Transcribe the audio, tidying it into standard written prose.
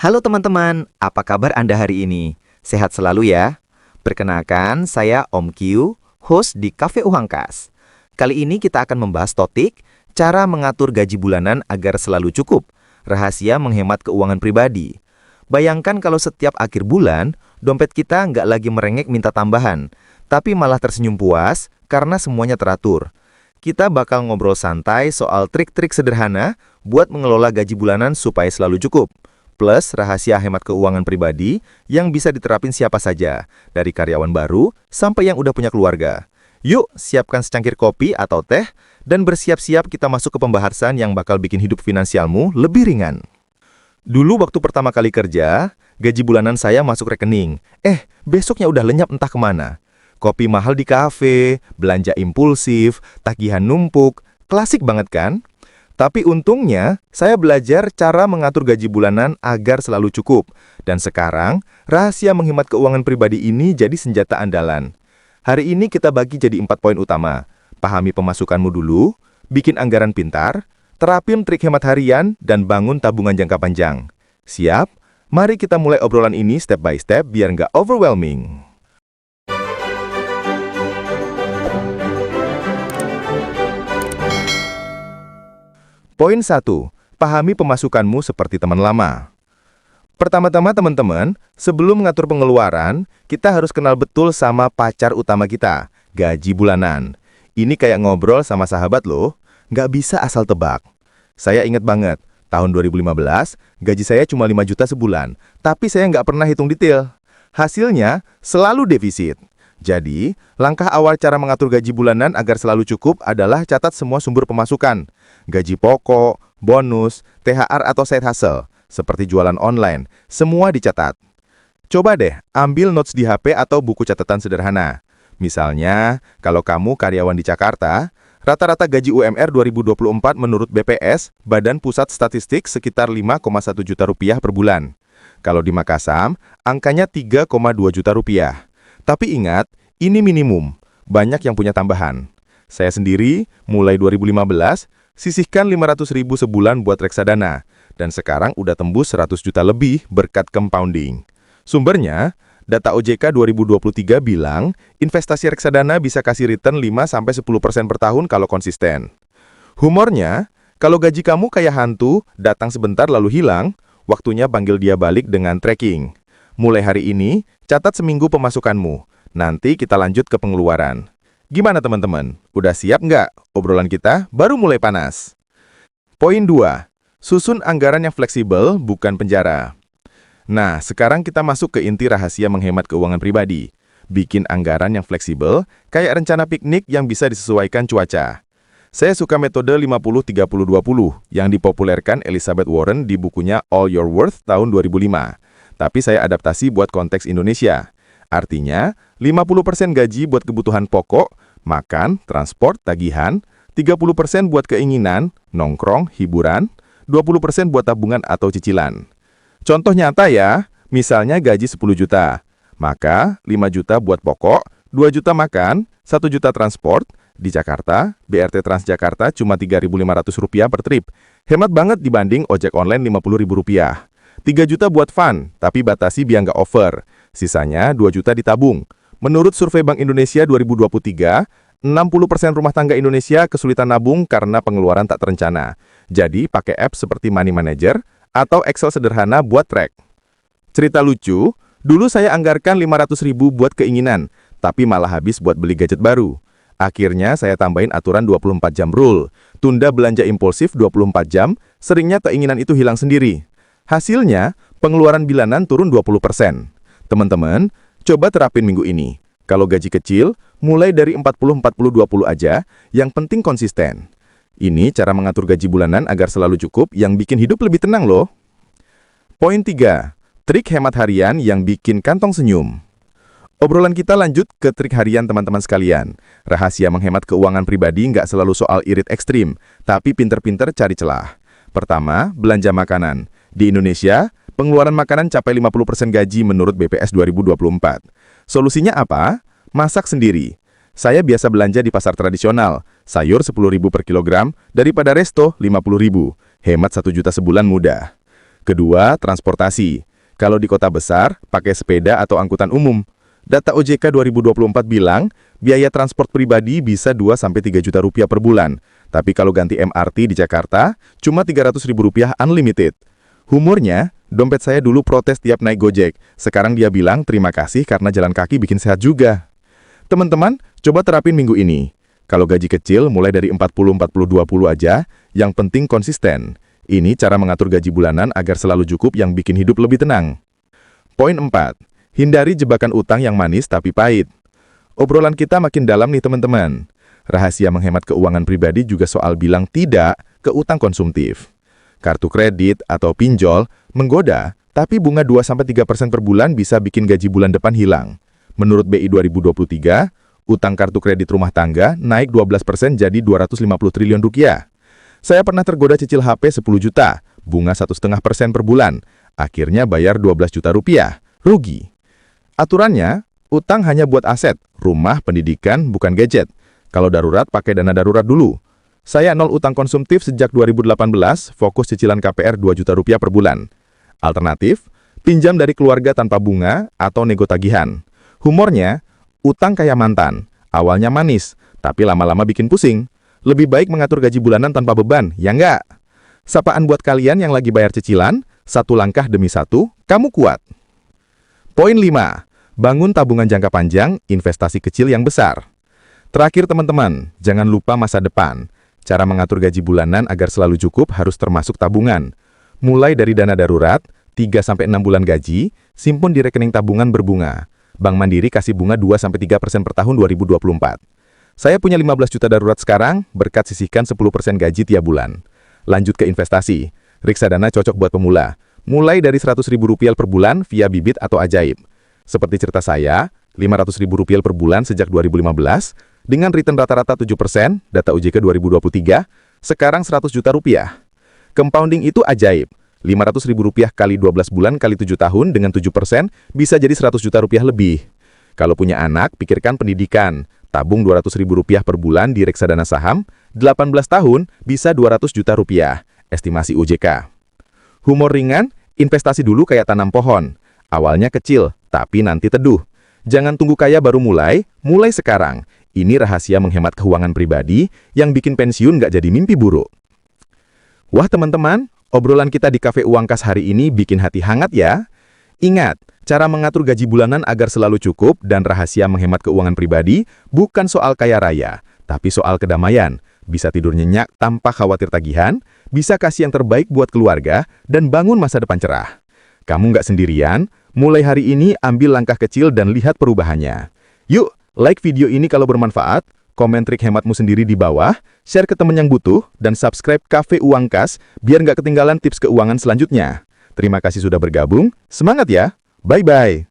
Halo teman-teman, apa kabar Anda hari ini? Sehat selalu ya? Perkenalkan, saya Om Q, host di Cafe Uhangkas. Kali ini kita akan membahas topik cara mengatur gaji bulanan agar selalu cukup, rahasia menghemat keuangan pribadi. Bayangkan kalau setiap akhir bulan, dompet kita nggak lagi merengek minta tambahan, tapi malah tersenyum puas karena semuanya teratur. Kita bakal ngobrol santai soal trik-trik sederhana buat mengelola gaji bulanan supaya selalu cukup. Plus rahasia hemat keuangan pribadi yang bisa diterapin siapa saja, dari karyawan baru sampai yang udah punya keluarga. Yuk, siapkan secangkir kopi atau teh, dan bersiap-siap kita masuk ke pembahasan yang bakal bikin hidup finansialmu lebih ringan. Dulu waktu pertama kali kerja, gaji bulanan saya masuk rekening. Besoknya udah lenyap entah kemana. Kopi mahal di kafe, belanja impulsif, tagihan numpuk, klasik banget kan? Tapi untungnya, saya belajar cara mengatur gaji bulanan agar selalu cukup. Dan sekarang, rahasia menghemat keuangan pribadi ini jadi senjata andalan. Hari ini kita bagi jadi 4 poin utama. Pahami pemasukanmu dulu, bikin anggaran pintar, terapin trik hemat harian, dan bangun tabungan jangka panjang. Siap? Mari kita mulai obrolan ini step by step biar nggak overwhelming. Poin 1. Pahami pemasukanmu seperti teman lama. Pertama-tama teman-teman, sebelum mengatur pengeluaran, kita harus kenal betul sama pacar utama kita, gaji bulanan. Ini kayak ngobrol sama sahabat loh, nggak bisa asal tebak. Saya ingat banget, tahun 2015, gaji saya cuma 5 juta sebulan, tapi saya nggak pernah hitung detail. Hasilnya, selalu defisit. Jadi, langkah awal cara mengatur gaji bulanan agar selalu cukup adalah catat semua sumber pemasukan. Gaji pokok, bonus, THR atau side hustle, seperti jualan online, semua dicatat. Coba deh, ambil notes di HP atau buku catatan sederhana. Misalnya, kalau kamu karyawan di Jakarta, rata-rata gaji UMR 2024 menurut BPS, Badan Pusat Statistik, sekitar 5,1 juta rupiah per bulan. Kalau di Makassar, angkanya 3,2 juta rupiah. Tapi ingat, ini minimum, banyak yang punya tambahan. Saya sendiri, mulai 2015, sisihkan 500.000 sebulan buat reksadana, dan sekarang udah tembus 100 juta lebih berkat compounding. Sumbernya, data OJK 2023 bilang, investasi reksadana bisa kasih return 5-10% per tahun kalau konsisten. Humornya, kalau gaji kamu kayak hantu, datang sebentar lalu hilang, waktunya panggil dia balik dengan tracking. Mulai hari ini, catat seminggu pemasukanmu. Nanti kita lanjut ke pengeluaran. Gimana teman-teman? Udah siap nggak? Obrolan kita baru mulai panas. Poin 2. Susun anggaran yang fleksibel, bukan penjara. Nah, sekarang kita masuk ke inti rahasia menghemat keuangan pribadi. Bikin anggaran yang fleksibel, kayak rencana piknik yang bisa disesuaikan cuaca. Saya suka metode 50-30-20 yang dipopulerkan Elizabeth Warren di bukunya All Your Worth tahun 2005. Tapi saya adaptasi buat konteks Indonesia. Artinya, 50% gaji buat kebutuhan pokok, makan, transport, tagihan, 30% buat keinginan, nongkrong, hiburan, 20% buat tabungan atau cicilan. Contoh nyata ya, misalnya gaji 10 juta, maka 5 juta buat pokok, 2 juta makan, 1 juta transport. Di Jakarta, BRT Transjakarta cuma Rp3.500 per trip. Hemat banget dibanding ojek online Rp50.000. 3 juta buat fun, tapi batasi biar nggak over. Sisanya 2 juta ditabung. Menurut survei Bank Indonesia 2023, 60% rumah tangga Indonesia kesulitan nabung karena pengeluaran tak terencana. Jadi, pakai apps seperti Money Manager atau Excel sederhana buat track. Cerita lucu, dulu saya anggarkan 500.000 buat keinginan, tapi malah habis buat beli gadget baru. Akhirnya saya tambahin aturan 24 jam rule. Tunda belanja impulsif 24 jam, seringnya keinginan itu hilang sendiri. Hasilnya, pengeluaran bulanan turun 20%. Teman-teman, coba terapin minggu ini. Kalau gaji kecil, mulai dari 40-40-20 aja, yang penting konsisten. Ini cara mengatur gaji bulanan agar selalu cukup yang bikin hidup lebih tenang loh. Poin 3. Trik hemat harian yang bikin kantong senyum. Obrolan kita lanjut ke trik harian teman-teman sekalian. Rahasia menghemat keuangan pribadi nggak selalu soal irit ekstrim, tapi pinter-pinter cari celah. Pertama, belanja makanan. Di Indonesia, pengeluaran makanan capai 50% gaji menurut BPS 2024. Solusinya apa? Masak sendiri. Saya biasa belanja di pasar tradisional, sayur 10.000 per kilogram, daripada resto 50.000. Hemat 1 juta sebulan mudah. Kedua, transportasi. Kalau di kota besar, pakai sepeda atau angkutan umum. Data OJK 2024 bilang, biaya transport pribadi bisa 2-3 juta rupiah per bulan. Tapi kalau ganti MRT di Jakarta, cuma Rp300.000 unlimited. Humornya, dompet saya dulu protes tiap naik Gojek. Sekarang dia bilang terima kasih karena jalan kaki bikin sehat juga. Teman-teman, coba terapin minggu ini. Kalau gaji kecil mulai dari 40-40-20 aja, yang penting konsisten. Ini cara mengatur gaji bulanan agar selalu cukup yang bikin hidup lebih tenang. Poin 4. Hindari jebakan utang yang manis tapi pahit. Obrolan kita makin dalam nih teman-teman. Rahasia menghemat keuangan pribadi juga soal bilang tidak ke utang konsumtif. Kartu kredit atau pinjol menggoda, tapi bunga 2-3% per bulan bisa bikin gaji bulan depan hilang. Menurut BI 2023, utang kartu kredit rumah tangga naik 12% jadi 250 triliun rupiah. Saya pernah tergoda cicil HP 10 juta, bunga 1,5% per bulan. Akhirnya bayar 12 juta rupiah, rugi. Aturannya, utang hanya buat aset, rumah, pendidikan, bukan gadget. Kalau darurat, pakai dana darurat dulu. Saya nol utang konsumtif sejak 2018, fokus cicilan KPR 2 juta rupiah per bulan. Alternatif, pinjam dari keluarga tanpa bunga atau nego tagihan. Humornya, utang kayak mantan. Awalnya manis, tapi lama-lama bikin pusing. Lebih baik mengatur gaji bulanan tanpa beban, ya nggak? Sapaan buat kalian yang lagi bayar cicilan, satu langkah demi satu, kamu kuat. Poin 5. Bangun tabungan jangka panjang, investasi kecil yang besar. Terakhir teman-teman, jangan lupa masa depan. Cara mengatur gaji bulanan agar selalu cukup harus termasuk tabungan. Mulai dari dana darurat, 3-6 bulan gaji, simpun di rekening tabungan berbunga. Bank Mandiri kasih bunga 2-3% per tahun 2024. Saya punya 15 juta darurat sekarang, berkat sisihkan 10% gaji tiap bulan. Lanjut ke investasi. Reksadana cocok buat pemula. Mulai dari Rp100.000 per bulan via bibit atau ajaib. Seperti cerita saya, Rp500.000 per bulan sejak 2015, dengan return rata-rata 7%, data OJK 2023, sekarang 100 juta rupiah. Compounding itu ajaib. Rp500.000 kali 12 bulan kali 7 tahun dengan 7% bisa jadi 100 juta rupiah lebih. Kalau punya anak, pikirkan pendidikan. Tabung Rp200.000 per bulan di reksadana saham, 18 tahun bisa 200 juta rupiah, estimasi OJK. Humor ringan, investasi dulu kayak tanam pohon. Awalnya kecil, tapi nanti teduh. Jangan tunggu kaya baru mulai sekarang. Ini rahasia menghemat keuangan pribadi yang bikin pensiun nggak jadi mimpi buruk. Wah teman-teman, obrolan kita di Cafe Uang Kas hari ini bikin hati hangat ya. Ingat, cara mengatur gaji bulanan agar selalu cukup dan rahasia menghemat keuangan pribadi bukan soal kaya raya, tapi soal kedamaian. Bisa tidur nyenyak tanpa khawatir tagihan, bisa kasih yang terbaik buat keluarga, dan bangun masa depan cerah. Kamu nggak sendirian, mulai hari ini ambil langkah kecil dan lihat perubahannya. Yuk, like video ini kalau bermanfaat, komen trik hematmu sendiri di bawah, share ke teman yang butuh, dan subscribe Cafe Uang Kas biar nggak ketinggalan tips keuangan selanjutnya. Terima kasih sudah bergabung, semangat ya, bye-bye.